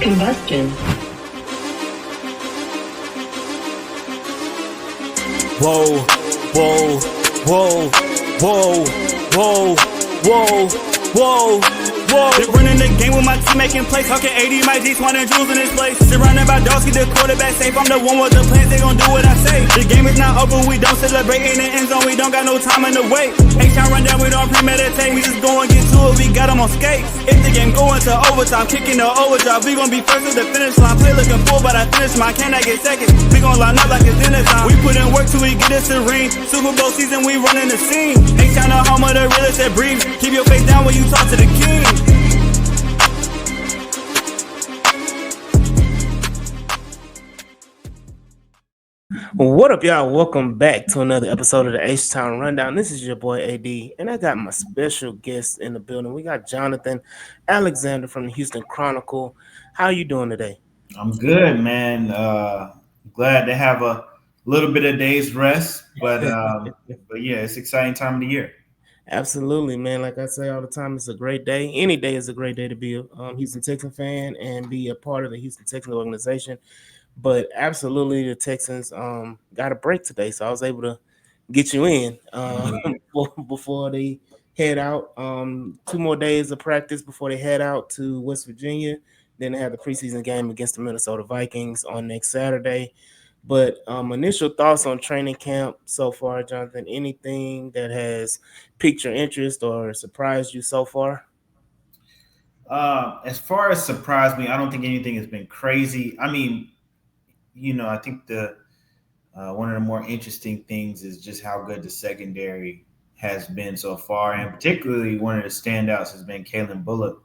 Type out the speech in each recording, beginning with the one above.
Combustion. Whoa, whoa, whoa, whoa, whoa, whoa, whoa, whoa. Been running the game with my team making plays. Talking 80, my G's, wanting jewels in this place. Surrounded by dogs, keep the quarterback safe. I'm the one with the plans, they gon' do what I say. The game is not over, we don't celebrate. In the end zone, we don't got no time in the wait. H-time run down, we don't premeditate. We just go and get to it, we got them on skates. If the game go into overtime, kicking the overdrive, we gon' be first at the finish line. Play looking full, but I finish mine, can I get seconds? We gon' line up like it's dinner time. We put in work till we get us a ring. Super Bowl season, we running the scene. H-time the home of the realest that breathe. Keep your face down when you talk to the king. What up, y'all? Welcome back to another episode of the H-Town Rundown. This is your boy AD, and I got my special guest in the building. We got Jonathan Alexander from the Houston Chronicle. How you doing today? I'm good, man. Glad to have a little bit of day's rest, but yeah, it's exciting time of the year. Absolutely, man. Like I say all the time, it's a great day. Any day is a great day to be a Houston Texans fan and be a part of the Houston Texans organization. But absolutely, the Texans got a break today, so I was able to get you in before they head out. 2 more days of practice before they head out to West Virginia. Then they have the preseason game against the Minnesota Vikings on next Saturday. But initial thoughts on training camp so far, Jonathan? Anything that has piqued your interest or surprised you so far? As far as surprised me, I don't think anything has been crazy. I mean, I think the one of the more interesting things is just how good the secondary has been so far, and particularly one of the standouts has been Kalen Bullock,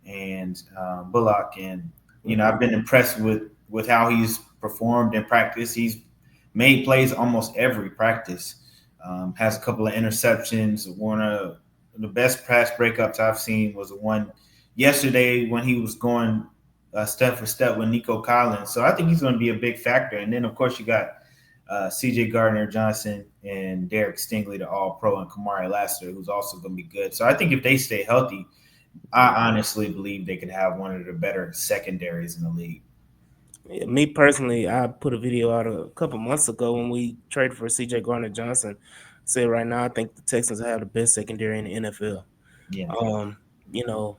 and I've been impressed with how he's performed in practice. He's made plays almost every practice. Has a couple of interceptions. One of the best pass breakups I've seen was the one yesterday when he was going step for step with Nico Collins. So I think he's going to be a big factor. And then, of course, you got C.J. Gardner-Johnson and Derek Stingley, the All-Pro, and Kamari Lassiter, who's also going to be good. So I think if they stay healthy, I honestly believe they could have one of the better secondaries in the league. Yeah, me personally, I put a video out a couple months ago when we traded for C.J. Gardner-Johnson. Said right now, I think the Texans have the best secondary in the NFL. Yeah.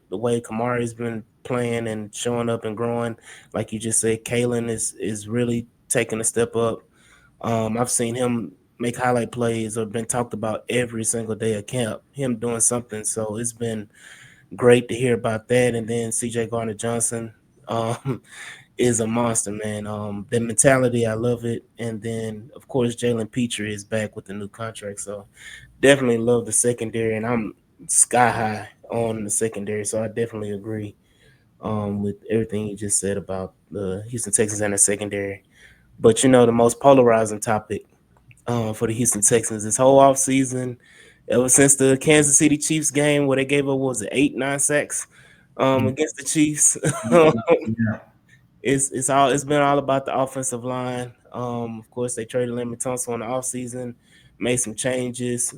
The way Kamari's been playing and showing up and growing, like you just said, Kalen is really taking a step up. I've seen him make highlight plays or been talked about every single day at camp, him doing something. So it's been great to hear about that. And then C.J. Gardner-Johnson is a monster, man. The mentality, I love it. And then, of course, Jalen Petrie is back with the new contract. So definitely love the secondary, and I'm sky high on the secondary. So I definitely agree with everything you just said about the Houston Texans and the secondary. But, the most polarizing topic for the Houston Texans this whole offseason, ever since the Kansas City Chiefs game where they gave up, 8-9 sacks against the Chiefs. Yeah. It's been all about the offensive line. Of course, they traded Lamar Tunsil in the offseason, made some changes,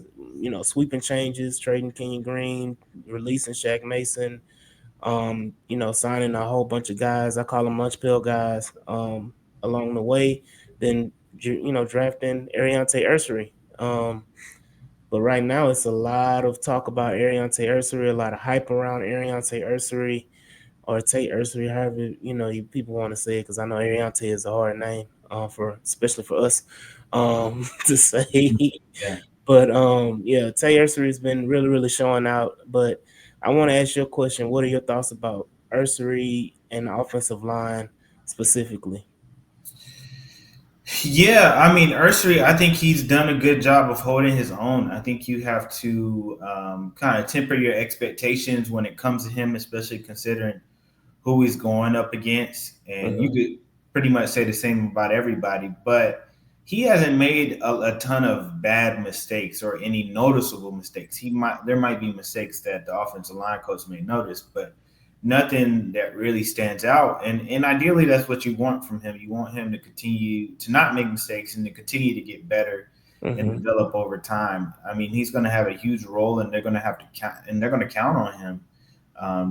sweeping changes, trading Kenyon Green, releasing Shaq Mason, signing a whole bunch of guys. I call them lunch pill guys along the way. Then, drafting Ariante Ursery. But right now, it's a lot of talk about Ariante Ursery, a lot of hype around Ariante Ursery. Or Tate Ursery, however people want to say it, because I know Ariante is a hard name especially for us to say. Yeah. But Tate Ursery has been really, really showing out. But I want to ask you a question: what are your thoughts about Ursery and the offensive line specifically? Yeah, I mean, Ursery, I think he's done a good job of holding his own. I think you have to kind of temper your expectations when it comes to him, especially considering who he's going up against. And you could pretty much say the same about everybody, but he hasn't made a ton of bad mistakes or any noticeable mistakes. There might be mistakes that the offensive line coach may notice, but nothing that really stands out. And ideally, that's what you want from him. You want him to continue to not make mistakes and to continue to get better and develop over time. I mean, he's going to have a huge role, and they're going to have to count, and they're going to count on him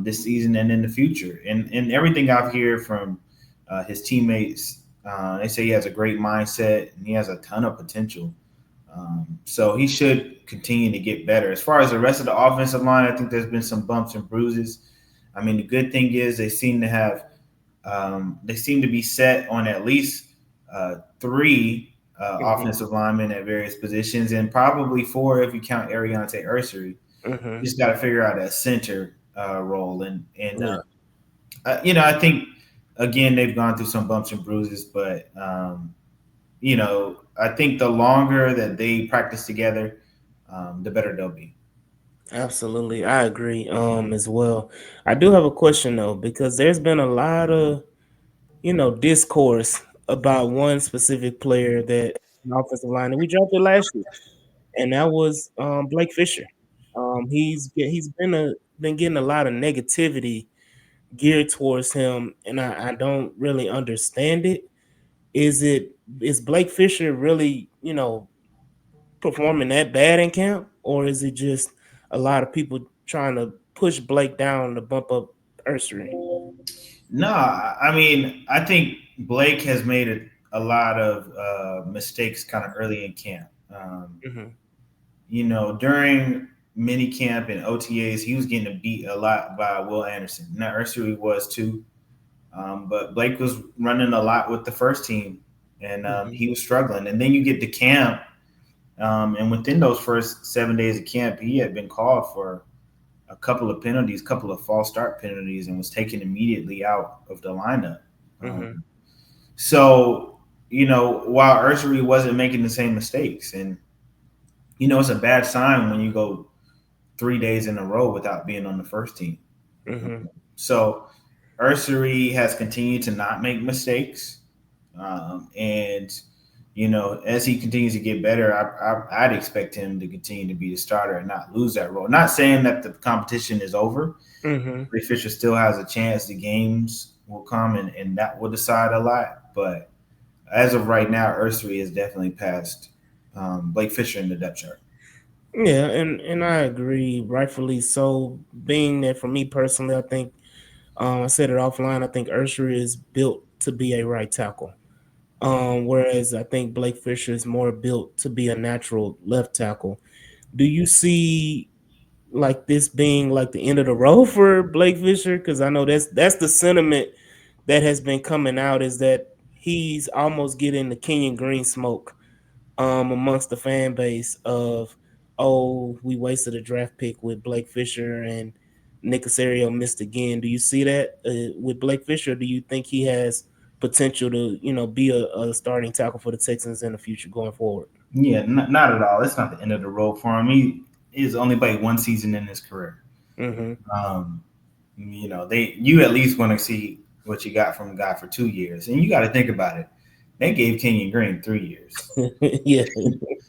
this season and in the future. And everything I've heard from his teammates, they say he has a great mindset and he has a ton of potential. So he should continue to get better. As far as the rest of the offensive line, I think there's been some bumps and bruises. I mean, the good thing is they seem to be set on at least three offensive linemen at various positions, and probably four if you count Ariante Ursery. Mm-hmm. You just got to figure out that center role, and Yeah. I think again they've gone through some bumps and bruises, but I think the longer that they practice together, the better they'll be. Absolutely, I agree. As well, I do have a question though, because there's been a lot of discourse about one specific player that an offensive line that we drafted last year, and that was Blake Fisher. He's been getting a lot of negativity geared towards him, and I don't really understand it. Is Blake Fisher really performing that bad in camp, or is it just a lot of people trying to push Blake down to bump up Ursery? No, I mean I think Blake has made a lot of mistakes kind of early in camp. Hmm. During mini camp and OTAs, he was getting beat a lot by Will Anderson. Now Ursula was too, but Blake was running a lot with the first team, and Hmm. he was struggling. And then you get to camp, and within those first 7 days of camp, he had been called for a couple of penalties, couple of false start penalties, and was taken immediately out of the lineup. Hmm. So, while Ursary wasn't making the same mistakes, and it's a bad sign when you go 3 days in a row without being on the first team. Hmm. So Ursary has continued to not make mistakes, and as he continues to get better, I'd expect him to continue to be the starter and not lose that role. Not saying that the competition is over. Hmm. Ray Fisher still has a chance. The games will come, and that will decide a lot. But as of right now, Ursary has definitely passed Blake Fisher in the depth chart. Yeah, and I agree, rightfully so. Being that for me personally, I think I said it offline. I think Ursher is built to be a right tackle. Whereas I think Blake Fisher is more built to be a natural left tackle. Do you see like this being like the end of the road for Blake Fisher? Because I know that's the sentiment that has been coming out, is that he's almost getting the Kenyon Green smoke amongst the fan base of, oh, we wasted a draft pick with Blake Fisher and Nick Casario missed again. Do you see that with Blake Fisher? Do you think he has potential to be a starting tackle for the Texans in the future going forward? Yeah, not at all. It's not the end of the road for him. He's only played one season in his career. Mm-hmm. Um, you at least want to see what you got from a guy for 2 years, and you got to think about it. They gave Kenyon Green 3 years, Yeah.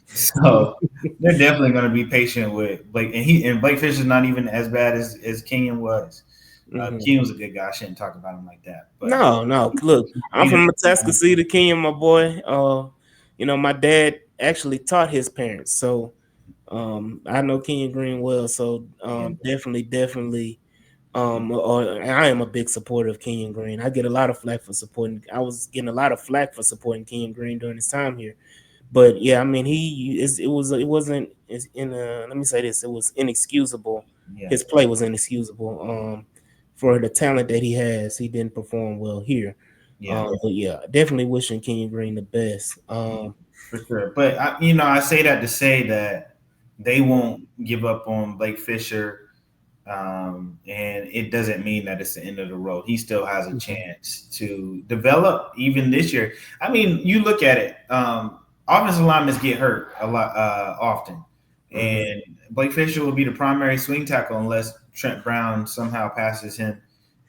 so they're definitely going to be patient with Blake. And Blake Fisher's not even as bad as Kenyon was. Mm-hmm. Kenyon was a good guy. I shouldn't talk about him like that, but No, no. Look, I'm neither. from Atascocita, Kenya, my boy. My dad actually taught his parents, so I know Kenyon Green well. So Yeah, definitely. Or I am a big supporter of Kenyon Green. I get a lot of flack for supporting. I was getting a lot of flack for supporting Kenyon Green during his time here. But yeah, I mean, it wasn't in let me say this, it was inexcusable. yeah, His play was inexcusable. For the talent that he has, he didn't perform well here. yeah. But yeah, definitely wishing Kenyon Green the best. For sure. But I say that to say that they won't give up on Blake Fisher, and it doesn't mean that it's the end of the road. He still has a Mhm. chance to develop even this year. I mean, you look at it. Offensive linemen get hurt a lot often, Mhm. and Blake Fisher will be the primary swing tackle unless Trent Brown somehow passes him,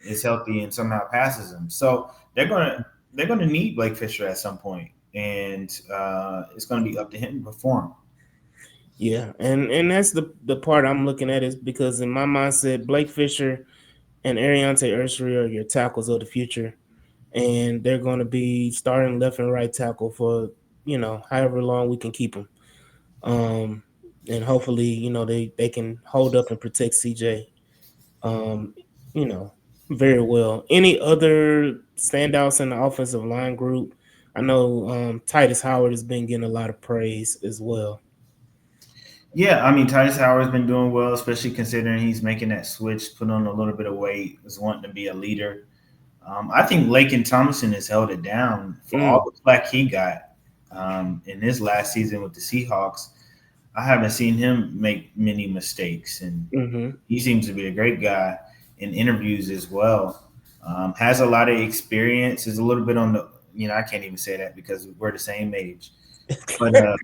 is healthy and somehow passes him. So they're gonna need Blake Fisher at some point, and it's gonna be up to him to perform. Yeah, and that's the part I'm looking at, is because in my mindset, Blake Fisher and Ariante Ursery are your tackles of the future, and they're going to be starting left and right tackle for however long we can keep them. Um, and hopefully they can hold up and protect CJ. Um, you know, very well. Any other standouts in the offensive line group? I know Titus Howard has been getting a lot of praise as well. Yeah, I mean, Titus Howard's been doing well, especially considering he's making that switch, put on a little bit of weight, is wanting to be a leader. I think Lakin Thompson has held it down for all Mm, the flack he got in his last season with the Seahawks. I haven't seen him make many mistakes, and mm-hmm. he seems to be a great guy in interviews as well. Has a lot of experience. Is a little bit on the I can't even say that because we're the same age, but uh,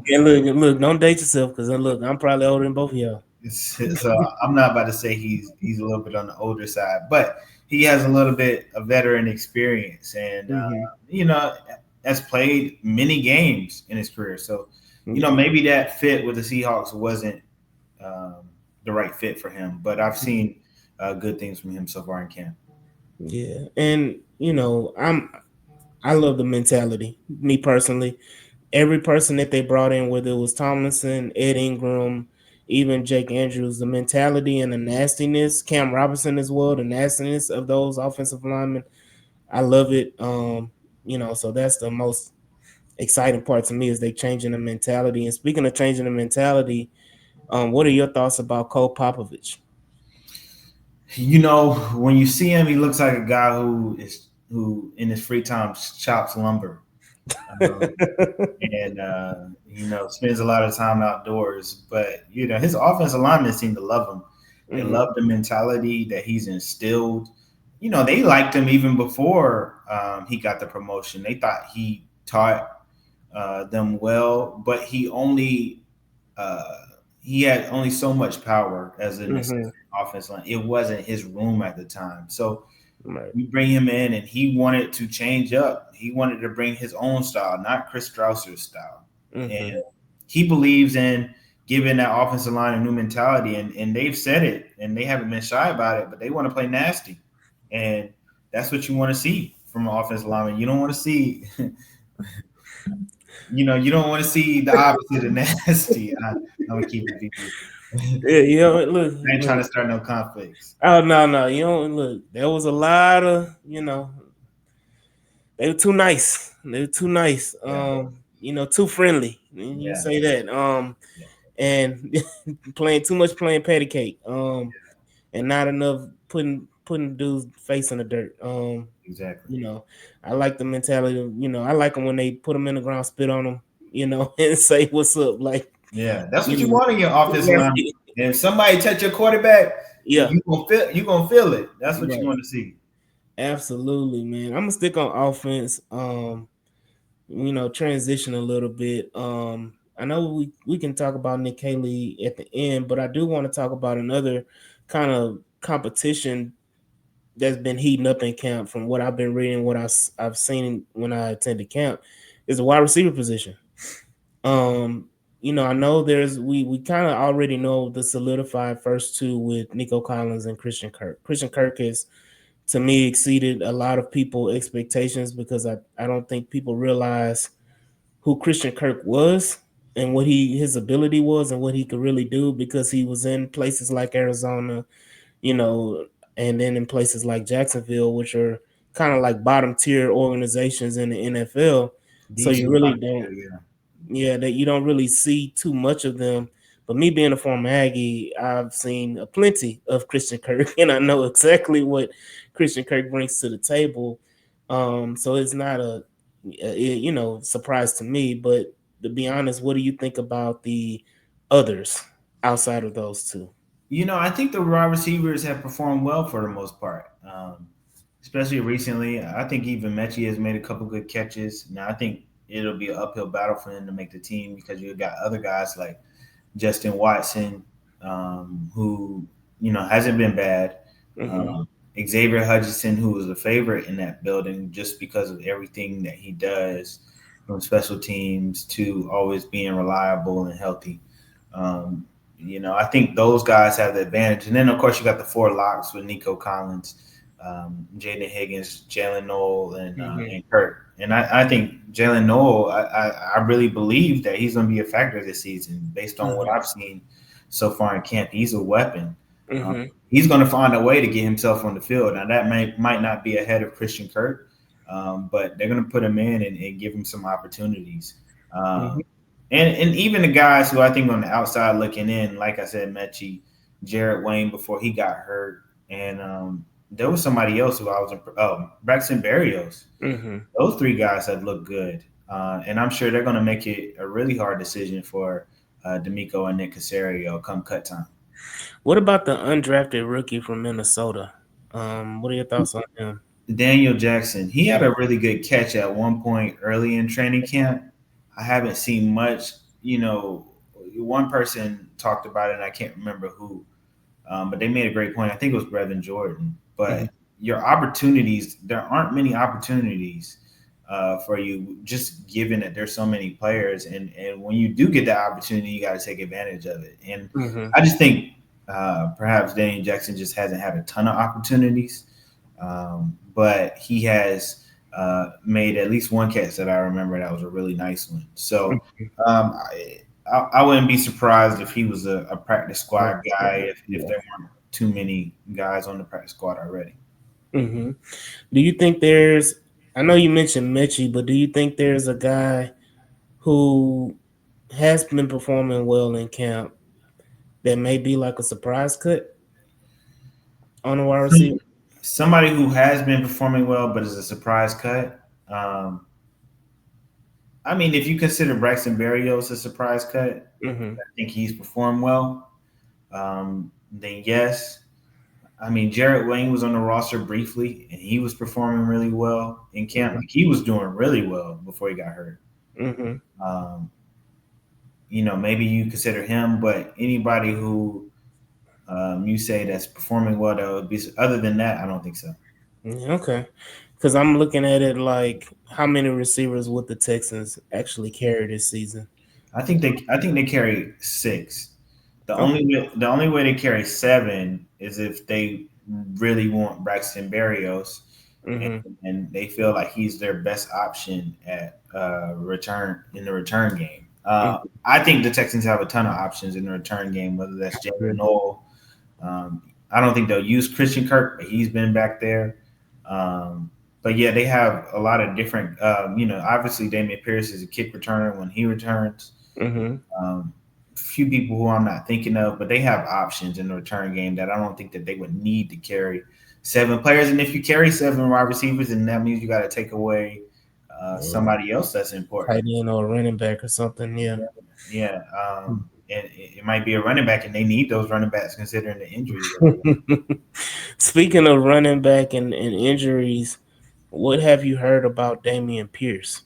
And look, don't date yourself because look, I'm probably older than both of y'all. so I'm not about to say he's a little bit on the older side, but he has a little bit of veteran experience, and Mm-hmm. has played many games in his career. So Yeah. maybe that fit with the Seahawks wasn't um, the right fit for him, but I've seen good things from him so far in camp. Yeah, and I love the mentality. Me personally, every person that they brought in, whether it was Tomlinson, Ed Ingram, even Jake Andrews, the mentality and the nastiness, Cam Robinson as well, the nastiness of those offensive linemen, I love it. So that's the most exciting part to me is they changing the mentality. And speaking of changing the mentality, what are your thoughts about Cole Popovich? When you see him, he looks like a guy who in his free time chops lumber. Um, and spends a lot of time outdoors. But his offensive linemen seem to love him. They Hmm. love the mentality that he's instilled. They liked him even before he got the promotion. They thought he taught them well, but uh, he had only so much power as an assistant Hmm. offensive line. It wasn't his room at the time, so Right. we bring him in, and he wanted to change up. He wanted to bring his own style, not Chris Strausser's style. Hmm. And he believes in giving that offensive line a new mentality, and they've said it, and they haven't been shy about it. But they want to play nasty, and that's what you want to see from an offensive lineman. You don't want to see, you don't want to see the opposite of nasty. I'm gonna keep it PG. Yeah, look, I ain't trying to look. start no conflicts. Oh no, no, look. There was a lot of, they were too nice. They were too nice. Yeah, Too friendly. You yeah, say that. yeah, And playing too much playing patty cake. And not enough putting dude's face in the dirt. exactly. You know, I like the mentality of, I like them when they put them in the ground, spit on them, and say what's up. Like, Yeah, that's what you you know, want in your offensive line. And if somebody touch your quarterback, yeah, you gonna feel it. That's what you right. want to see. Absolutely, man. I'm gonna stick on offense. Transition a little bit. I know we can talk about Nick Haley at the end, but I do want to talk about another kind of competition that's been heating up in camp from what I've been reading, what I've seen when I attended camp, is the wide receiver position. Um, I know we kind of already know the solidified first two with Nico Collins and Christian Kirk. Christian Kirk has to me exceeded a lot of people expectations because I don't think people realize who Christian Kirk was and what his ability was and what he could really do because he was in places like Arizona, you know, and then in places like Jacksonville, which are kind of like bottom tier organizations in the NFL. So you D2 really bottom don't, tier, yeah. yeah, that you don't really see too much of them. But me being a former Aggie, I've seen a plenty of Christian Kirk, and I know exactly what Christian Kirk brings to the table. So it's not surprise to me. But to be honest, what do you think about the others outside of those two? I think the wide receivers have performed well for the most part, especially recently. I think even Mechie has made a couple good catches. Now I think it'll be an uphill battle for him to make the team because you got other guys like Justin Watson, who hasn't been bad. Mm-hmm. Um, Xavier Hutchinson, who was a favorite in that building just because of everything that he does, from special teams to always being reliable and healthy. Um, I think those guys have the advantage, and then of course you got the four locks with Nico Collins, Jaden Higgins, Jalen Noel, Mm-hmm. and Kurt. And I think Jalen Noel, I really believe that he's going to be a factor this season based on what Mm-hmm. I've seen so far in camp. He's a weapon. Um, Mm-hmm. he's going to find a way to get himself on the field. Now that might not be ahead of Christian Kirk, but they're going to put him in and give him some opportunities. Mm-hmm. And even the guys who I think on the outside looking in, like I said, Mechie, Jared Wayne before he got hurt, and there was somebody else who I was Braxton Berrios. Mm-hmm. Those three guys have looked good, and I'm sure they're going to make it a really hard decision for D'Amico and Nick Casario come cut time. What about the undrafted rookie from Minnesota? What are your thoughts on him? Daniel Jackson, he had a really good catch at one point early in training camp. I haven't seen much. You know, one person talked about it, and I can't remember who, but they made a great point. I think it was Brevin Jordan. Mm-hmm. But your opportunities, there aren't many opportunities for you, just given that there's so many players. And when you do get that opportunity, you got to take advantage of it. And Mm-hmm. I just think perhaps Daniel Jackson just hasn't had a ton of opportunities, but he has made at least one catch that I remember that was a really nice one. So I wouldn't be surprised if he was a practice squad guy if there weren't too many guys on the practice squad already. Mm-hmm. Do you think there's? I know you mentioned Mitchie, but do you think there's a guy who has been performing well in camp that may be like a surprise cut on a wide receiver? Somebody who has been performing well but is a surprise cut. Um, I mean, if you consider Braxton Berrios a surprise cut, Mm-hmm. I think he's performed well. Then yes. I mean, Jared Wayne was on the roster briefly, and he was performing really well in camp. Mm-hmm. Like he was doing really well before he got hurt. Mm-hmm. Um, maybe you consider him, but anybody who you say that's performing well, that would be. Other than that, I don't think so. Yeah, okay. Because I'm looking at it like how many receivers would the Texans actually carry this season? I think they carry six. Okay. The only way they carry seven is if they really want Braxton Berrios, and, Mm-hmm. and they feel like he's their best option at return in the return game. I think the Texans have a ton of options in the return game, whether that's Jalen Mm-hmm. Noel. I don't think they'll use Christian Kirk, but he's been back there. But yeah, they have a lot of different. Obviously Damian Pierce is a kick returner when he returns. Mm-hmm. Few people who I'm not thinking of, but they have options in the return game that I don't think that they would need to carry seven players. And if you carry seven wide receivers, then that means you got to take away somebody else that's important. Tight end or running back or something. Yeah. Yeah, and it might be a running back, and they need those running backs considering the injuries. Speaking of running back and injuries, what have you heard about Damian Pierce?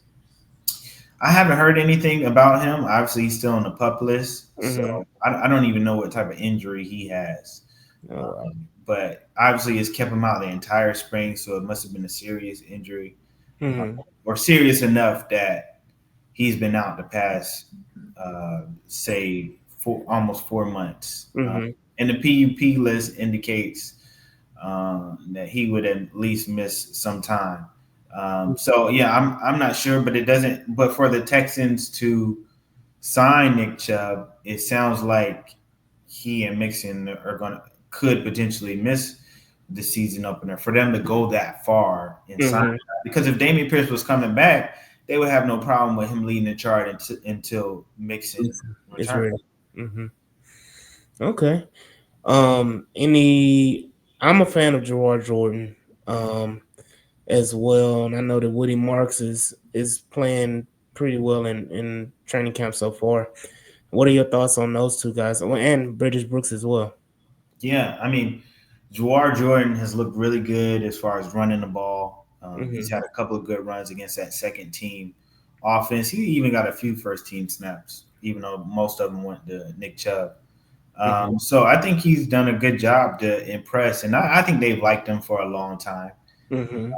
I haven't heard anything about him. Obviously, he's still on the pup list, Mm-hmm. so I don't even know what type of injury he has. Oh, wow. But obviously, it's kept him out the entire spring, so it must have been a serious injury, Mm-hmm. or serious enough that he's been out the past, say, almost 4 months. Mm-hmm. And the PUP list indicates that he would at least miss some time. So yeah, I'm not sure, but it doesn't. But for the Texans to sign Nick Chubb, it sounds like he and Mixon are could potentially miss the season opener. For them to go that far and sign, Mm-hmm. because if Damian Pierce was coming back, they would have no problem with him leading the chart until Mixon It's returns. ready. Mm-hmm. Okay. Any? I'm a fan of Gerard Jordan, as well, and I know that Woody Marks is playing pretty well in training camp so far. What are your thoughts on those two guys, and British Brooks as well? Yeah, I mean, Jawar Jordan has looked really good as far as running the ball. He's Mm-hmm. had a couple of good runs against that second team offense. He even got a few first team snaps, even though most of them went to Nick Chubb. Mm-hmm. So I think he's done a good job to impress, and I think they've liked him for a long time. Mm-hmm.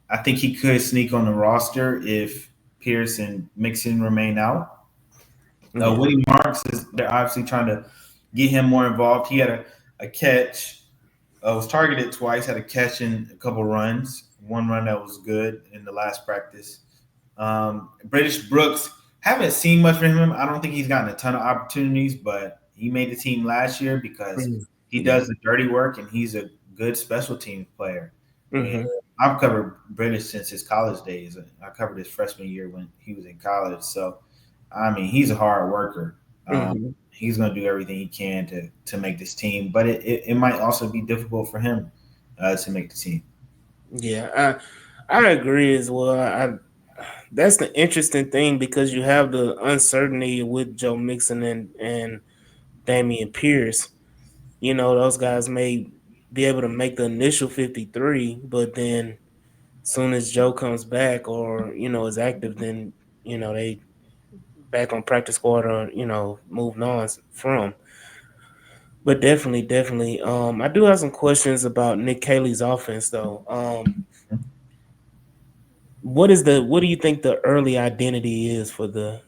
I think he could sneak on the roster if Pierce and Mixon remain out. Yeah. Woody Marks is they're obviously trying to get him more involved. He had a catch, was targeted twice, had a catch in a couple runs. One run that was good in the last practice. British Brooks, haven't seen much from him. I don't think he's gotten a ton of opportunities, but he made the team last year because Mhm. he Yeah. does the dirty work and he's a good special teams player. And Hmm. I've covered British since his college days. I covered his freshman year when he was in college. So I mean, he's a hard worker. Hmm. He's going to do everything he can to make this team, but it might also be difficult for him to make the team. Yeah, I agree as well. That's the interesting thing because you have the uncertainty with Joe Mixon and Damian Pierce. You know, those guys may be able to make the initial 53, but then soon as Joe comes back or, is active, then, they back on practice squad or, moving on from. But definitely, definitely. I do have some questions about Nick Caley's offense though. What do you think the early identity is for the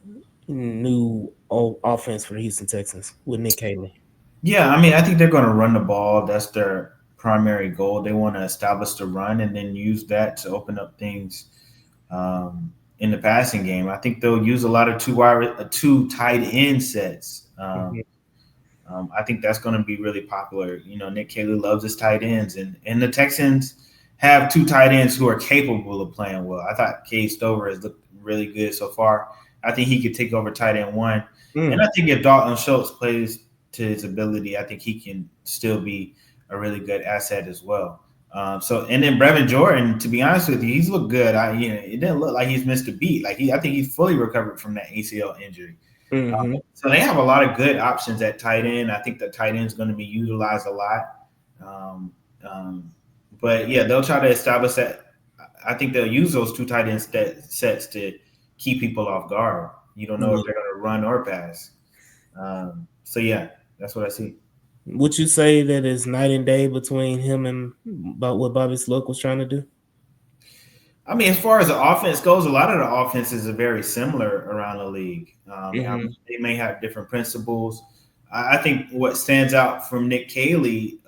new offense for the Houston Texans with Nick Caley? Yeah, I mean, I think they're going to run the ball. That's their primary goal. They want to establish the run and then use that to open up things in the passing game. I think they'll use a lot of two tight end sets. I think that's going to be really popular. You know, Nick Caley loves his tight ends, and the Texans have two tight ends who are capable of playing well. I thought Cade Stover has looked really good so far. I think he could take over tight end one, and Mm, I think if Dalton Schultz plays to his ability, I think he can still be a really good asset as well. And then Brevin Jordan, to be honest with you, he's looked good. It didn't look like he's missed a beat. I think he's fully recovered from that ACL injury. mm-hmm. So they have a lot of good options at tight end. I think the tight end is going to be utilized a lot. Um, um, but yeah, they'll try to establish that. I think they'll use those two tight end sets to keep people off guard. You don't know if Yeah. they're going to run or pass. So yeah, that's what I see. Would you say that it's night and day between him and about what Bobby Slook was trying to do? I mean, as far as the offense goes, a lot of the offenses are very similar around the league. Mm-hmm. They may have different principles. I think what stands out from Nick Caley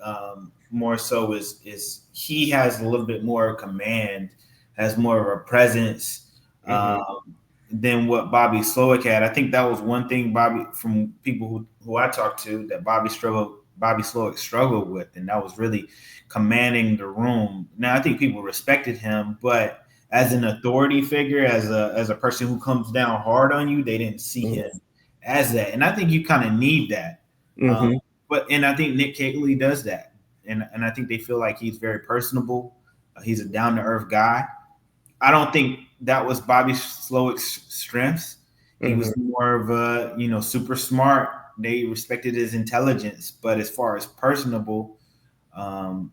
more so is he has a little bit more command, has more of a presence Mm-hmm. um, than what Bobby Slowick had. I think that was one thing from people who I talked to that Bobby Slowick struggled with, and that was really commanding the room. Now I think people respected him, but as an authority figure, as a person who comes down hard on you, they didn't see him as that, and I think you kind of need that. Um, Mm-hmm. and I think Nick Caley does that, and I think they feel like he's very personable. He's a down to earth guy. I don't think that was Bobby Slowick's strengths. He Mm-hmm. was more of a super smart. They respected his intelligence, but as far as personable, um,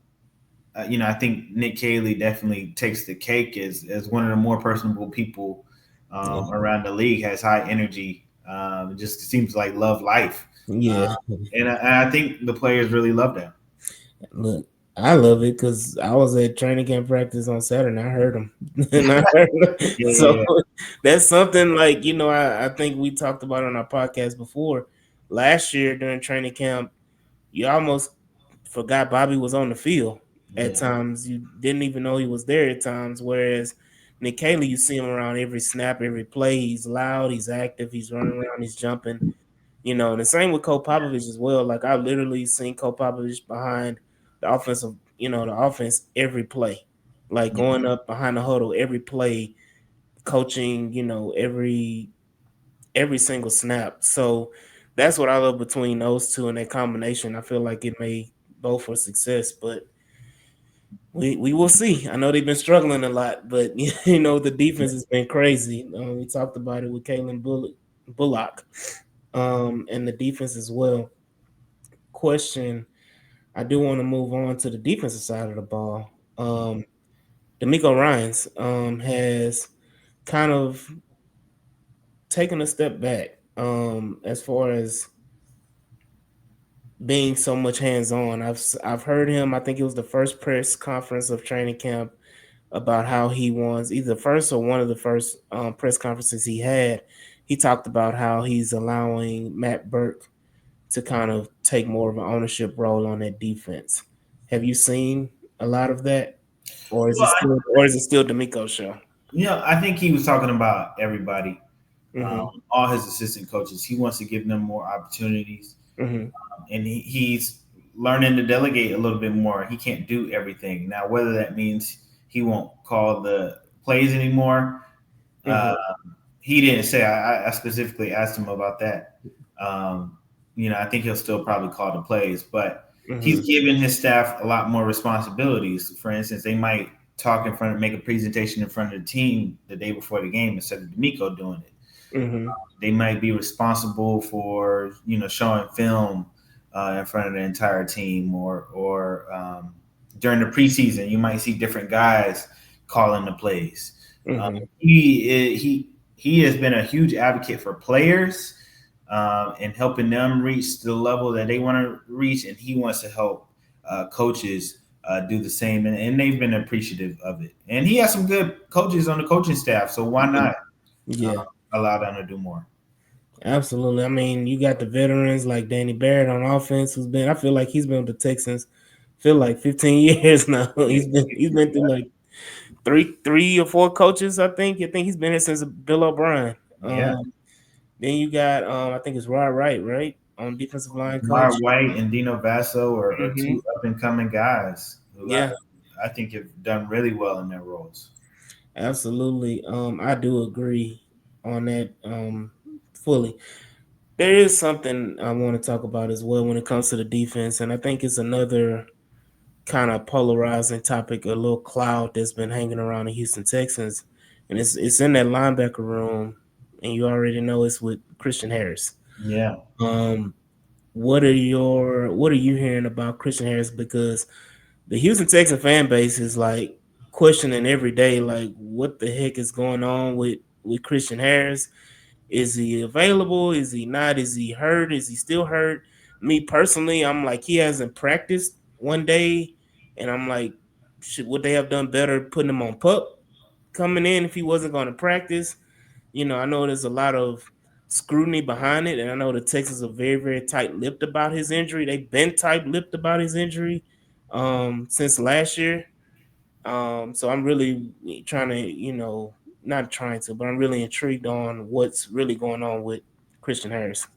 I think Nick Caley definitely takes the cake as one of the more personable people around the league. Has high energy. It just seems like love life, Yeah. and I think the players really love that. Look, I love it because I was at training camp practice on Saturday and I heard him. and I heard him. Yeah, So yeah, yeah. that's something like, I think we talked about on our podcast before. Last year during training camp, you almost forgot Bobby was on the field at Yeah. times. You didn't even know he was there at times. Whereas Nick Caley, you see him around every snap, every play. He's loud, he's active, he's running around, he's jumping. And the same with Cole Popovich as well. Like I literally seen Cole Popovich behind the offense every play. Like Yeah. going up behind the huddle every play, coaching, every single snap. So that's what I love between those two and that combination. I feel like it may both for success, but we will see. I know they've been struggling a lot, but the defense has been crazy. We talked about it with Bullock, and the defense as well. Question: I do want to move on to the defensive side of the ball. D'Amico Ryans has kind of taken a step back as far as being so much hands on. I've heard him. I think it was the first press conference of training camp about how he wants either first or one of the first press conferences he had. He talked about how he's allowing Matt Burke to kind of take more of an ownership role on that defense. Have you seen a lot of that, or is it Well, still D'Amico's show? I think he was talking about everybody, Mm-hmm. all his assistant coaches. He wants to give them more opportunities. Mm-hmm. and he's learning to delegate a little bit more. He can't do everything now. Whether that means he won't call the plays anymore, uh, Mm-hmm. he didn't say. I specifically asked him about that. Um, I think he'll still probably call the plays, but he's Mm-hmm. given his staff a lot more responsibilities. For instance, they might talk in front of, make a presentation in front of the team the day before the game instead of D'Amico doing it. Mm-hmm. They might be responsible for showing film in front of the entire team, or during the preseason you might see different guys calling the plays. Mm-hmm. He has been a huge advocate for players and helping them reach the level that they want to reach, and he wants to help coaches do the same, and they've been appreciative of it. And he has some good coaches on the coaching staff, so why not uh, Yeah. allow them to do more? Absolutely. I mean, you got the veterans like Danny Barrett on offense, who's been. I feel like he's been with the Texans. Feel like 15 years now. He's been through like three or four coaches. I think he's been here since Bill O'Brien. Yeah. Then you got I think it's Rod Wright, right, on defensive line Mar coach. White and Dino Vasso are Hmm. two up and coming guys who I, Yeah, I think have done really well in their roles. absolutely. I do agree on that fully. There is something I want to talk about as well when it comes to the defense, and I think it's another kind of polarizing topic, a little cloud that's been hanging around the Houston Texans, and it's in that linebacker room, and you already know it's with Christian Harris. Yeah. Um, what are you hearing about Christian Harris? Because the Houston Texans fan base is like questioning every day, like what the heck is going on with Christian Harris? Is he available? Is he not? Is he hurt? Is he still hurt? Me personally, I'm like he hasn't practiced one day, and I'm like, would they have done better putting him on pup coming in if he wasn't going to practice? I know there's a lot of scrutiny behind it, and I know the Texans are very, very tight-lipped about his injury. They've been tight-lipped about his injury since last year. So I'm really trying to, not trying to, but I'm really intrigued on what's really going on with Christian Harris.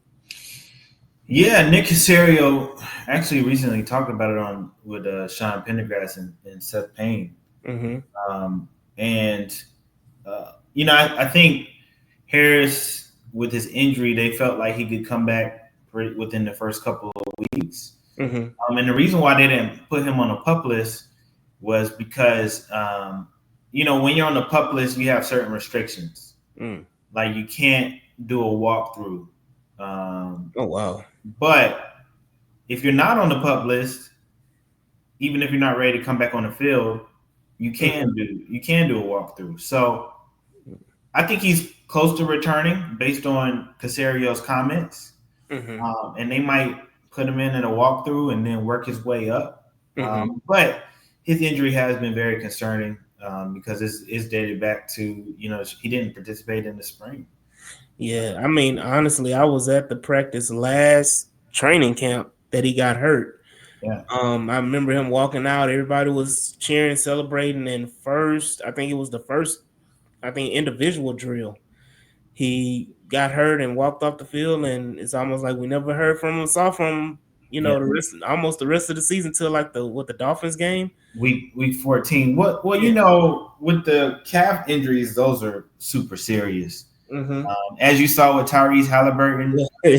Yeah, Nick Casario actually recently talked about it on with Sean Pendergrass and Seth Payne. Mm-hmm. Um, and I think Harris, with his injury, they felt like he could come back within the first couple of weeks. Mm-hmm. And the reason why they didn't put him on the pup list was because, when you're on the pup list, you have certain restrictions. Mm. Like you can't do a walkthrough. Um, Oh wow. but if you're not on the pup list, even if you're not ready to come back on the field, Mm-hmm. you can do a walkthrough. So I think he's close to returning based on Casario's comments, Mm-hmm. and they might put him in a walkthrough and then work his way up. Mm-hmm. But his injury has been very concerning because it's dated back to he didn't participate in the spring. Yeah, I mean, honestly, I was at the practice last training camp that he got hurt. Yeah, I remember him walking out. Everybody was cheering, celebrating, and first, I think it was the first, I think individual drill. He got hurt and walked off the field, and it's almost like we never heard from him, saw from him. yeah. The rest of the season till like the Dolphins game. Week 14. Well, Yeah. with the calf injuries, those are super serious. Mm-hmm. As you saw with Tyrese Halliburton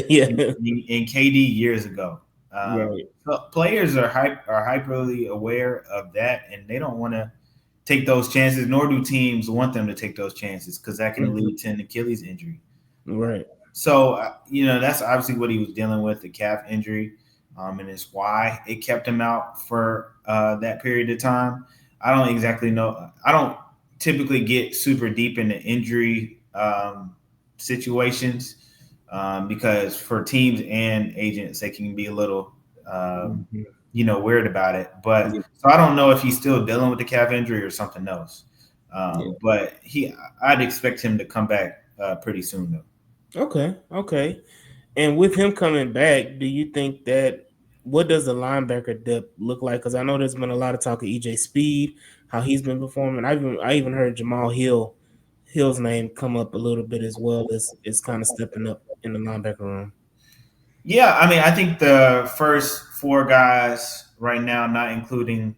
Yeah. and KD years ago. Right. So players are hyperly aware of that, and they don't want to take those chances. Nor do teams want them to take those chances because that can Mhm. lead to an Achilles injury. Right. So that's obviously what he was dealing with, the calf injury, and it's why it kept him out for that period of time. I don't exactly know. I don't typically get super deep into injury situations because for teams and agents, they can be a little, Mhm. weird about it. But Yeah. so I don't know if he's still dealing with the calf injury or something else. Yeah. But I'd expect him to come back pretty soon, though. Okay. Okay. And with him coming back, do you think that what does the linebacker depth look like? Because I know there's been a lot of talk of EJ Speed, how he's been performing. I even heard Jamal Hill's name come up a little bit as well as kind of stepping up in the linebacker room. Yeah, I mean, I think the first four guys right now, not including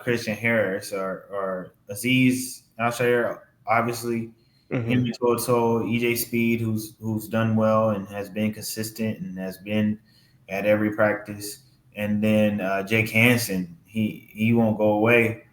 Christian Harris or Aziz Al obviously, him Hmm. and Toto, EJ Speed, who's done well and has been consistent and has been at every practice, and then Jake Hansen, he won't go away.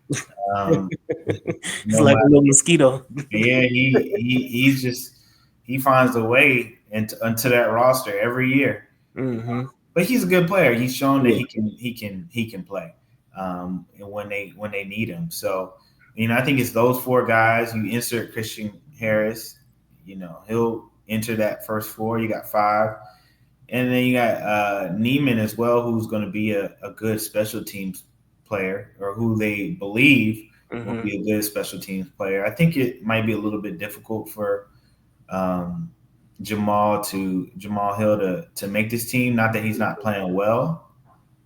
Um, It's no like a matter, little mosquito. yeah, he's just he finds a way into that roster every year. Hmm. But he's a good player. He's shown that Yeah. he can play and when they need him. So, I think it's those four guys. You insert Christian Harris, he'll enter that first four. You got five, and then you got Neiman as well, who's going to be a good special teams player, or who they believe will Hmm. be a good special teams player. I think it might be a little bit difficult for um, Jamal Hill to make this team. Not that he's not playing well,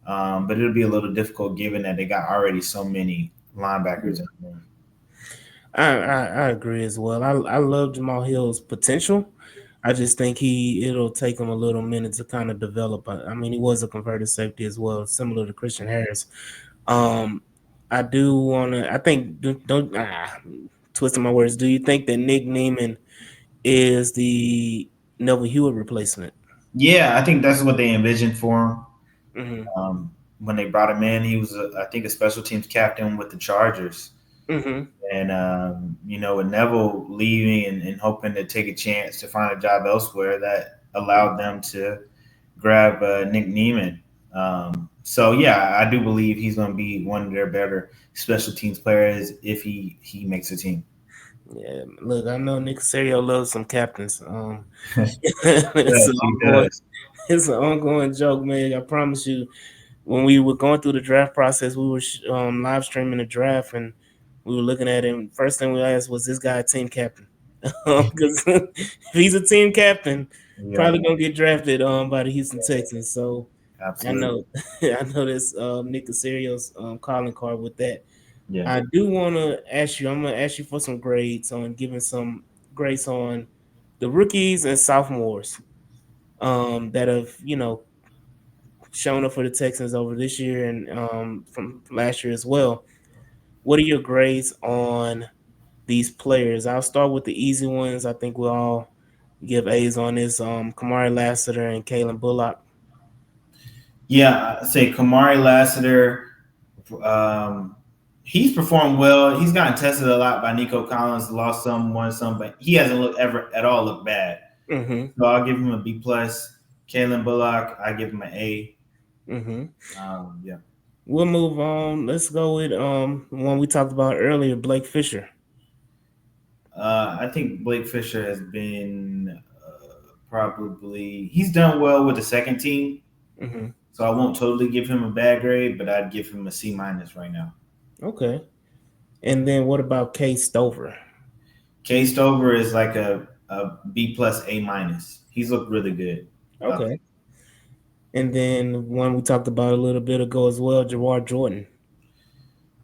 but it'll be a little difficult given that they got already so many linebackers in the room. I agree as well. I love Jamal Hill's potential. I just think it'll take him a little minute to kind of develop. I mean, he was a converted safety as well, similar to Christian Harris. Um, I do want to. I think don't twisting my words. Do you think that Nick Neiman is the Neville Hewitt replacement? Yeah, I think that's what they envisioned for him. Hmm. When they brought him in, he was, I think, a special teams captain with the Chargers. Hmm. And, with Neville leaving and hoping to take a chance to find a job elsewhere, that allowed them to grab Nick Neiman. So, yeah, I do believe he's going to be one of their better special teams players if he makes a team. Yeah, look, I know Nick Casario loves some captains. It's Yes, an he ongoing, does. it's an ongoing joke, man. I promise you. When we were going through the draft process, we were live streaming the draft, and we were looking at him. First thing we asked was, "This guy a team captain?" Because if he's a team captain, Yeah, probably gonna get drafted by the Houston Texans. So I absolutely. know, I know this Nick Caserio's calling card with that. Yeah. I do want to ask you. I'm gonna ask you for some grades on giving some grades on the rookies and sophomores that have shown up for the Texans over this year and from last year as well. What are your grades on these players? I'll start with the easy ones. I think we'll all give A's on this. Kamari Lassiter and Kalen Bullock. Yeah, I say Kamari Lassiter. Um, he's performed well. He's gotten tested a lot by Nico Collins, lost some, won some, but he hasn't looked ever at all looked bad. Mm-hmm. So I'll give him a B plus. Kalen Bullock, I give him an A. Mm-hmm. Yeah. We'll move on. Let's go with one we talked about earlier, Blake Fisher. I think Blake Fisher has been probably he's done well with the second team, Mm-hmm. so I won't totally give him a bad grade, but I'd give him a C minus right now. Okay. And then what about Kay Stover? K Stover is like a B plus A minus. He's looked really good. Okay. And then one we talked about a little bit ago as well, Jawar Jordan.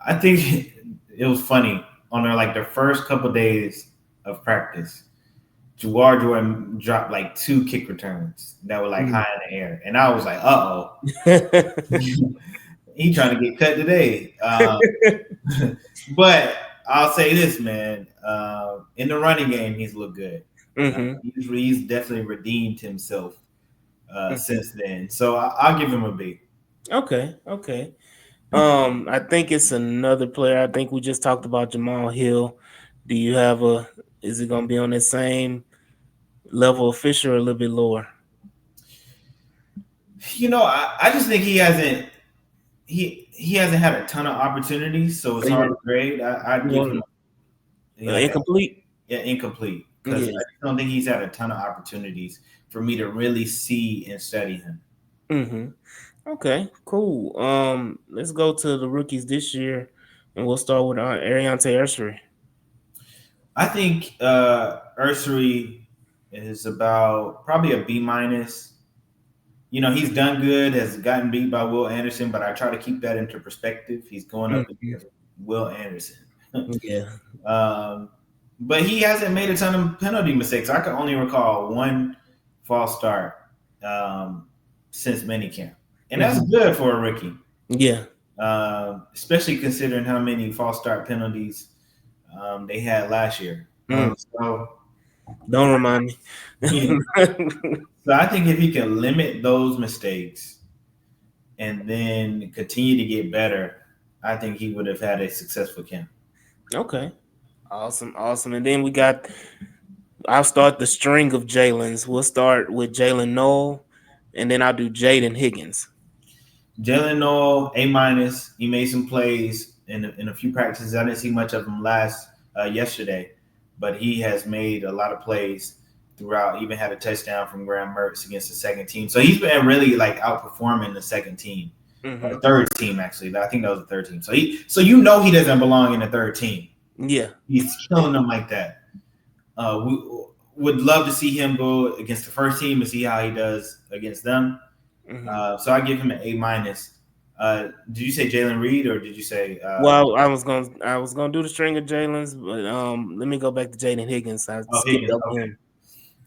I think it was funny on their first couple days of practice. Jawar Jordan dropped like two kick returns that were like high in the air, and I was like, "Uh oh, he trying to get cut today." But I'll say this, man. In the running game, he's looked good. Mm-hmm. He's definitely redeemed himself since then. So I'll give him a B. Okay, okay. I think it's another player. I think we just talked about Jamal Hill. Do you have a? Is it going to be on the same level of Fisher or a little bit lower? I just think he hasn't had a ton of opportunities, so it's So you hard to want grade. I'd you give him want like a incomplete? yeah, incomplete because I Yeah. just don't think he's had a ton of opportunities for me to really see and study him. Mm-hmm. Okay, cool. Let's go to the rookies this year, and we'll start with Ariante Ursery. I think Ursary is about probably a B minus. He's done good, has gotten beat by Will Anderson, but I try to keep that into perspective. He's going up Mm-hmm. against Will Anderson. Yeah. um, but he hasn't made a ton of penalty mistakes. I can only recall one false start um, since minicamp, and that's Mhm. good for a rookie, Yeah. especially considering how many false start penalties they had last year. Mm. So, Don't remind me. yeah. So I think if he can limit those mistakes and then continue to get better, I think he would have had a successful camp. Okay. Awesome. Awesome. And then we got. I'll start the string of Jalen's. We'll start with Jalen Noel, and then I'll do Jaden Higgins. Jalen Noel, A minus. He made some plays in a few practices. I didn't see much of him yesterday, but he has made a lot of plays throughout. Even had a touchdown from Graham Mertz against the second team. So he's been really like outperforming the second team, or Mm-hmm. third team actually. I think that was the third team. So you know he doesn't belong in the third team. Yeah. He's killing them like that. We would love to see him go against the first team and see how he does against them. Mm-hmm. So I give him an A minus. Did you say Jalen Reed or did you say? Well, I was gonna do the string of Jalen's, but let me go back to Jaden Higgins. I Oh, skipped Higgins. over Okay. him.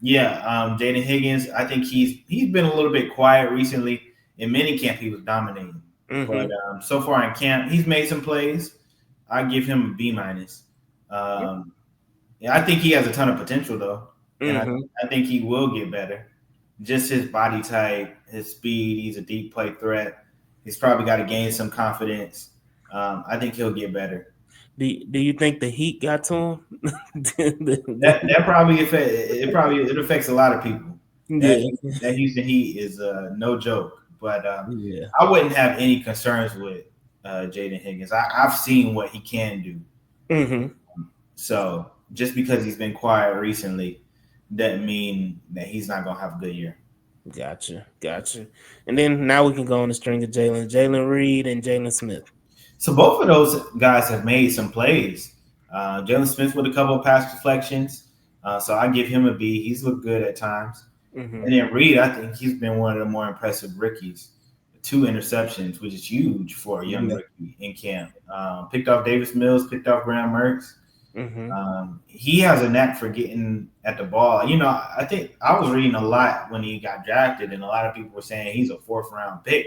Yeah, Jaden Higgins. I think he's been a little bit quiet recently. In minicamp, he was dominating, but Mm-hmm. so far in camp, he's made some plays. I give him a B minus. Um, yeah, I think he has a ton of potential though, and Mm-hmm. I think he will get better. Just his body type, his speed. He's a deep play threat. He's probably got to gain some confidence. I think he'll get better. Do you think the Heat got to him? That probably it affects a lot of people. That Yeah. that Houston Heat is no joke. But Yeah. I wouldn't have any concerns with Jaden Higgins. I've seen what he can do. Mm-hmm. So just because he's been quiet recently doesn't mean that he's not gonna have a good year. Gotcha. Gotcha. And then now we can go on the string of Jalen Reed and Jalen Smith. So both of those guys have made some plays. Jalen Smith with a couple of pass deflections. So I give him a B. He's looked good at times. Mm-hmm. And then Reed, I think he's been one of the more impressive rookies. Two interceptions, which is huge for a young Yeah. rookie in camp. Picked off Davis Mills, picked off Graham Mertz. Mm-hmm. He has a knack for getting at the ball. You know, I think I was reading a lot when he got drafted, and a lot of people were saying he's a fourth round pick.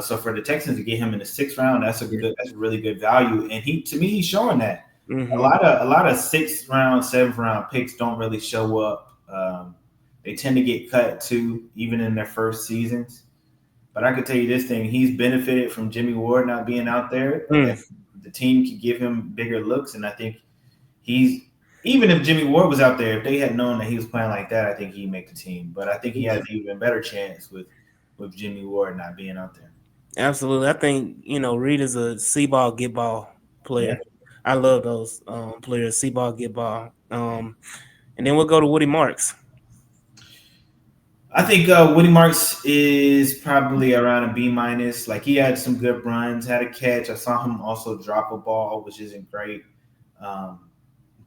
So for the Texans to get him in the sixth round, that's a really good value. And to me, he's showing that. Mm-hmm. A lot of sixth round, seventh round picks don't really show up. They tend to get cut too, even in their first seasons. But I could tell you this thing: he's benefited from Jimmy Ward not being out there. Mm. The team could give him bigger looks, and I think he's even if Jimmy Ward was out there, if they had known that he was playing like that, I think he'd make the team. But I think he has Yeah. an even better chance with Jimmy Ward not being out there. Absolutely. I think, Reed is a see ball, get ball Yeah. player. I love those players, see ball, get ball. And then we'll go to Woody Marks. I think Woody Marks is probably around a B minus. Like he had some good runs, had a catch. I saw him also drop a ball, which isn't great. Um,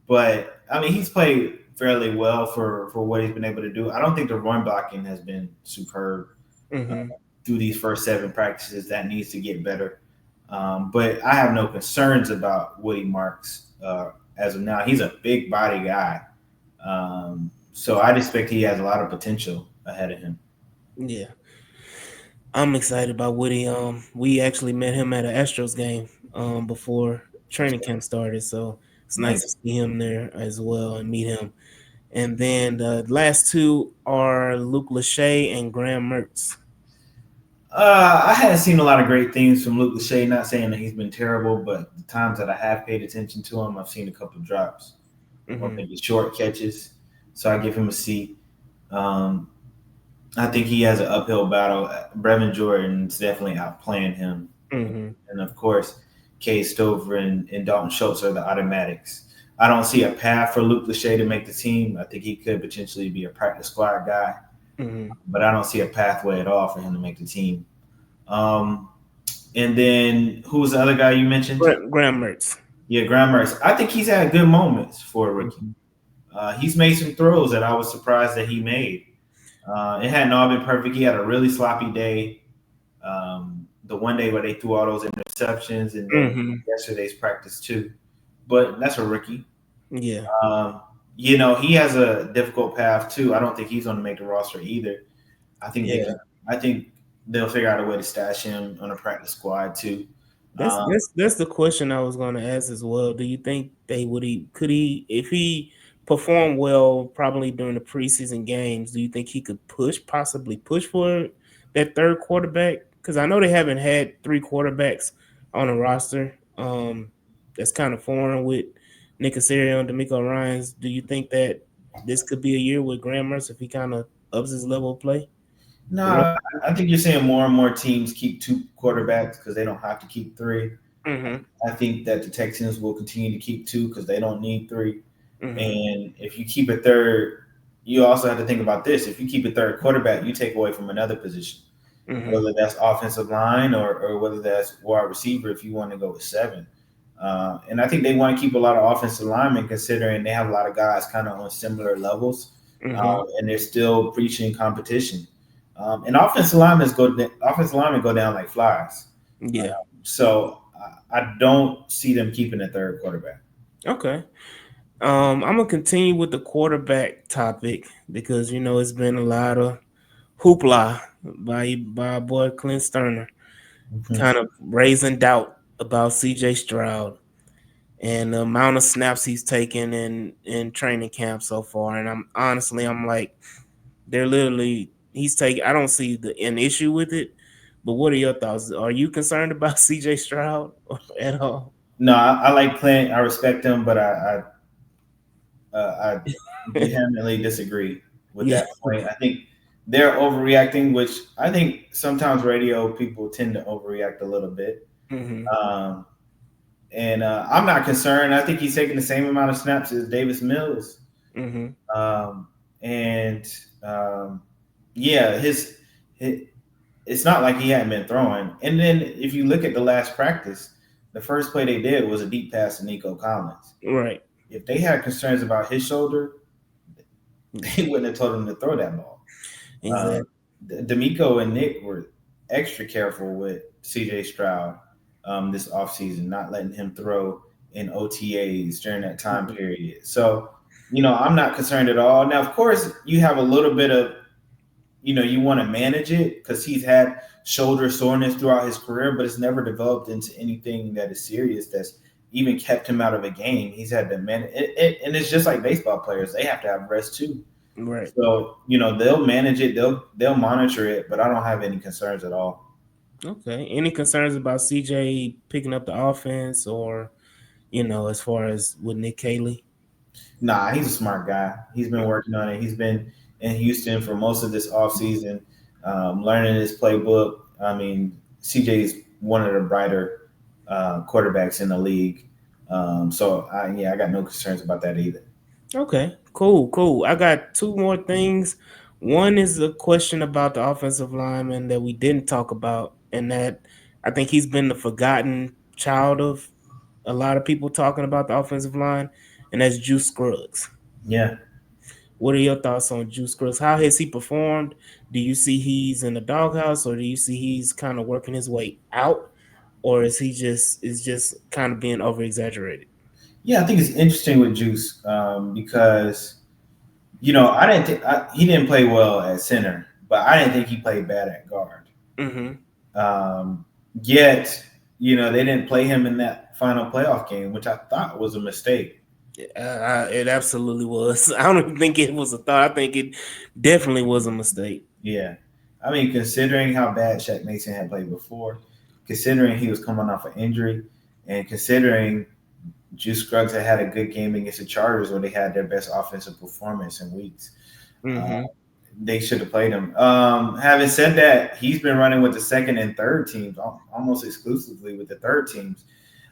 but I mean, he's played fairly well for what he's been able to do. I don't think the run blocking has been superb Mm-hmm. through these first seven practices. That needs to get better. But I have no concerns about Woody Marks as of now. He's a big body guy. So I'd expect he has a lot of potential ahead of him. Yeah. I'm excited about Woody. We actually met him at an Astros game before training camp started. So it's nice Nice. to see him there as well and meet him. And then the last two are Luke Lachey and Graham Mertz. I hadn't seen a lot of great things from Luke Lachey. Not saying that he's been terrible, but the times that I have paid attention to him, I've seen a couple of drops or Mm-hmm. maybe short catches. So I give him a C. Um, I think he has an uphill battle. Brevin Jordan's definitely outplaying him. Mm-hmm. And of course, Kay Stover and Dalton Schultz are the automatics. I don't see a path for Luke Lachey to make the team. I think he could potentially be a practice squad guy, Mm-hmm. but I don't see a pathway at all for him to make the team. Um, and then who was the other guy you mentioned? Graham Mertz. Yeah, Graham Mertz. I think he's had good moments for a rookie. Mm-hmm. He's made some throws that I was surprised that he made. It hadn't all been perfect. He had a really sloppy day. The one day where they threw all those interceptions, and then Mm-hmm. yesterday's practice too. But that's a rookie. Yeah. He has a difficult path too. I don't think he's going to make the roster either. I think they Yeah, can. I think they'll figure out a way to stash him on a practice squad too. that's Um, that's that's the question I was going to ask as well. Do you think they would he could he if he performed well probably during the preseason games? Do you think he could possibly push for that third quarterback? Because I know they haven't had three quarterbacks on a roster. That's kind of foreign with Nick Casario and D'Amico Ryans. Do you think that this could be a year with Graham Mercer if he kind of ups his level of play? The rest. no, I think you're seeing more and more teams keep two quarterbacks because they don't have to keep three. Mm-hmm. I think that the Texans will continue to keep two because they don't need three. Mm-hmm. And if you keep a third, you also have to think about this. If you keep a third quarterback, you take away from another position, Mm-hmm. whether that's offensive line or whether that's wide receiver if you want to go with seven. And I think they want to keep a lot of offensive linemen considering they have a lot of guys kind of on similar levels, Mm-hmm. and they're still preaching competition. And offensive linemen go down like flies. Yeah. So I don't see them keeping a third quarterback. Okay. I'm gonna continue with the quarterback topic because it's been a lot of hoopla by our boy Clint Sterner, Mhm. kind of raising doubt about CJ Stroud and the amount of snaps he's taken in training camp so far. And I'm like, they're literally he's taking. I don't see an issue with it. But what are your thoughts? Are you concerned about CJ Stroud at all? No, I like Clint. I respect him, but I vehemently disagree with Yeah. that point. I think they're overreacting, which I think sometimes radio people tend to overreact a little bit. Hmm. Um, and I'm not concerned. I think he's taking the same amount of snaps as Davis Mills. Hmm. Um, and um, yeah, his it's not like he hadn't been throwing. And then if you look at the last practice, the first play they did was a deep pass to Nico Collins. Right. If they had concerns about his shoulder, they wouldn't have told him to throw that ball. Exactly. Um, D'Amico and Nick were extra careful with CJ Stroud this offseason, not letting him throw in OTAs during that time period. So, I'm not concerned at all. Now, of course, you have a little bit of, you want to manage it because he's had shoulder soreness throughout his career, but it's never developed into anything that is serious that's even kept him out of a game. He's had to manage it, and it's just like baseball players; they have to have rest too. Right. So they'll manage it, they'll monitor it, but I don't have any concerns at all. Okay. Any concerns about CJ picking up the offense or, as far as with Nick Cayley? Nah, he's a smart guy. He's been working on it. He's been in Houston for most of this offseason, learning his playbook. I mean, CJ is one of the brighter quarterbacks in the league. I got no concerns about that either. Okay. Cool. Cool. I got two more things. One is a question about the offensive lineman that we didn't talk about, and that I think he's been the forgotten child of a lot of people talking about the offensive line, and that's Juice Scruggs. Yeah. What are your thoughts on Juice Scruggs? How has he performed? Do you see he's in the doghouse, or do you see he's kind of working his way out, or is just kind of being over exaggerated? Yeah, I think it's interesting with Juice because I didn't think he didn't play well at center, but I didn't think he played bad at guard. Mm-hmm. Yet, they didn't play him in that final playoff game, which I thought was a mistake. It absolutely was. I don't even think it was a thought. I think it definitely was a mistake. Yeah. I mean, considering how bad Shaq Mason had played before, considering he was coming off an injury, and considering Juice Scruggs had a good game against the Chargers where they had their best offensive performance in weeks, uh, Mm-hmm. they should have played him. Having said that, he's been running with the second and third teams, almost exclusively with the third teams.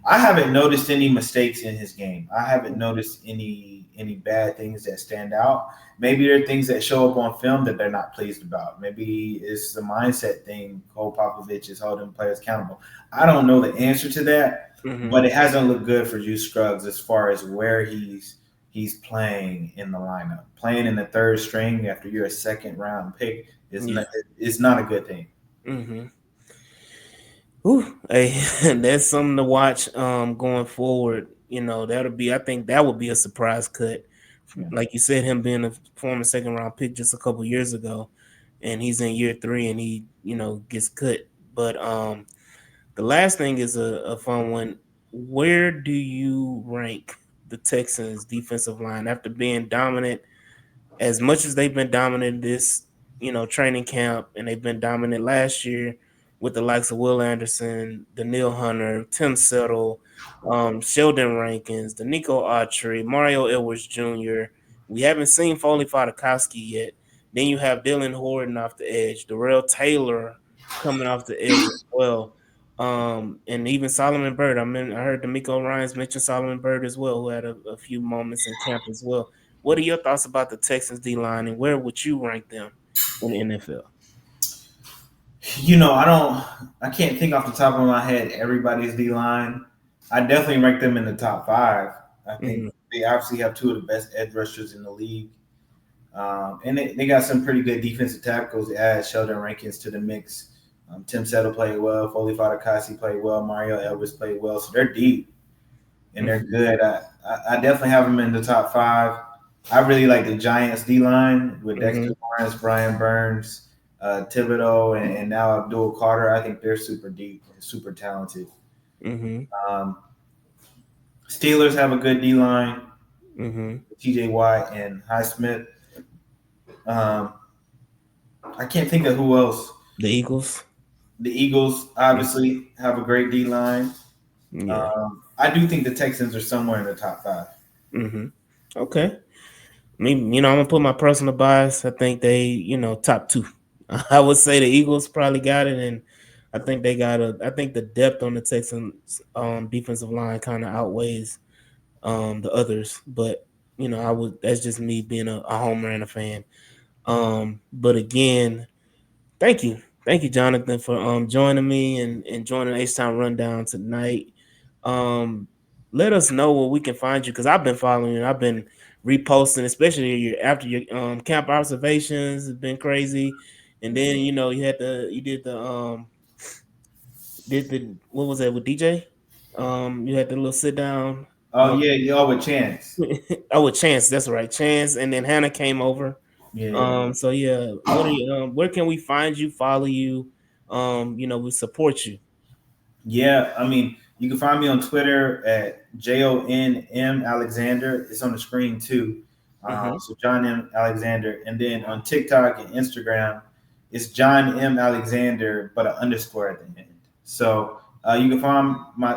I haven't noticed any mistakes in his game. I haven't noticed any bad things that stand out. Maybe there are things that show up on film that they're not pleased about. Maybe it's the mindset thing. Cole Popovich is holding players accountable. I don't know the answer to that, Mm-hmm. but it hasn't looked good for Juice Scruggs as far as where he's playing in the lineup. Playing in the third string after you're a second round pick Yeah. is not a good thing. Mm-hmm. Ooh, hey, that's something to watch. Going forward, that'll be. I think that would be a surprise cut. Yeah. Like you said, him being a former second round pick just a couple years ago. and he's in year 3, and he gets cut. But the last thing is a fun one. Where do you rank the Texans defensive line after being dominant as much as they've been dominant this, training camp, and they've been dominant last year with the likes of Will Anderson, Daniil Hunter, Tim Settle, Sheldon Rankins, Danico Autry, Mario Edwards Jr. We haven't seen Foley Fadakowski yet. Then you have Dylan Horton off the edge, Darrell Taylor coming off the edge as well. And even Solomon Bird. I heard D'Amico Ryans mention Solomon Bird as well, who had a few moments in camp as well. What are your thoughts about the Texans D line, and where would you rank them in the NFL? I can't think off the top of my head everybody's D line. I definitely rank them in the top five. I think Mm-hmm. they obviously have two of the best edge rushers in the league. And they got some pretty good defensive tackles. They add Sheldon Rankins to the mix. Tim Settle played well. Foley Fadakasi played well. Mario Elvis played well. So they're deep and they're good. I definitely have them in the top five. I really like the Giants D line with Mm-hmm. Dexter Lawrence, Brian Burns, Thibodeau, and now Abdul Carter. I think they're super deep and super talented. Mm-hmm. Um, Steelers have a good D line. Mm-hmm. TJ Watt and Highsmith. Um, I can't think of who else. The Eagles. The Eagles obviously have a great D line. Yeah. I do think the Texans are somewhere in the top five. Mm-hmm. Okay. Me, I'm gonna put my personal bias. I think they, top two. I would say the Eagles probably got it, and I think they got a. I think the depth on the Texans defensive line kind of outweighs the others. But I would. That's just me being a homer and a fan. But again, thank you, Jonathan, for joining me and joining H Time Rundown tonight. Um, Let us know where we can find you, because I've been following you. I've been reposting, especially after your camp observations. It's been crazy, and then you did the what was that with DJ? You had the little sit down. Oh yeah, y'all with Chance. Oh, with Chance, that's right, Chance, and then Hannah came over. Yeah, yeah. So yeah, what are you, where can we find you, follow you? We support you. Yeah, I mean, you can find me on Twitter at JONM Alexander. It's on the screen too. Mm-hmm. So John M. Alexander. And then on TikTok and Instagram, it's John M. Alexander, but an underscore at the end. So you can find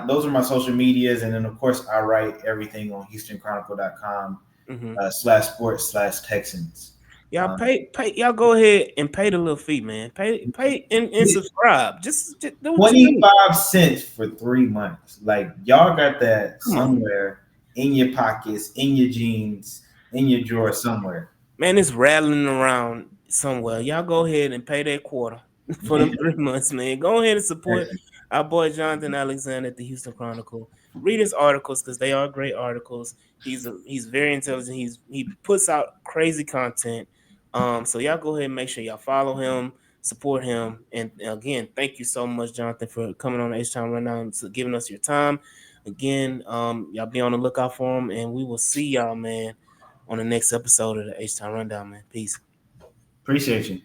those are my social medias. And then, of course, I write everything on HoustonChronicle.com Mm-hmm. /sports/Texans. Y'all Um, pay. Y'all go ahead and pay the little fee, man. Pay and subscribe. Just do what you do. 25 cents for 3 months. Like y'all got that Come on, somewhere in your pockets, in your jeans, in your drawer somewhere. man. It's rattling around somewhere. Y'all go ahead and pay that quarter for them 3 months, man. Go ahead and support our boy Jonathan Alexander at the Houston Chronicle. Read his articles, because they are great articles. He's very intelligent. He puts out crazy content. So y'all go ahead and make sure y'all follow him, support him, and again, thank you so much, Jonathan, for coming on the H Time Rundown, to giving us your time. Again, y'all be on the lookout for him, and we will see y'all, man, on the next episode of the H Time Rundown, man. Peace. Appreciate you.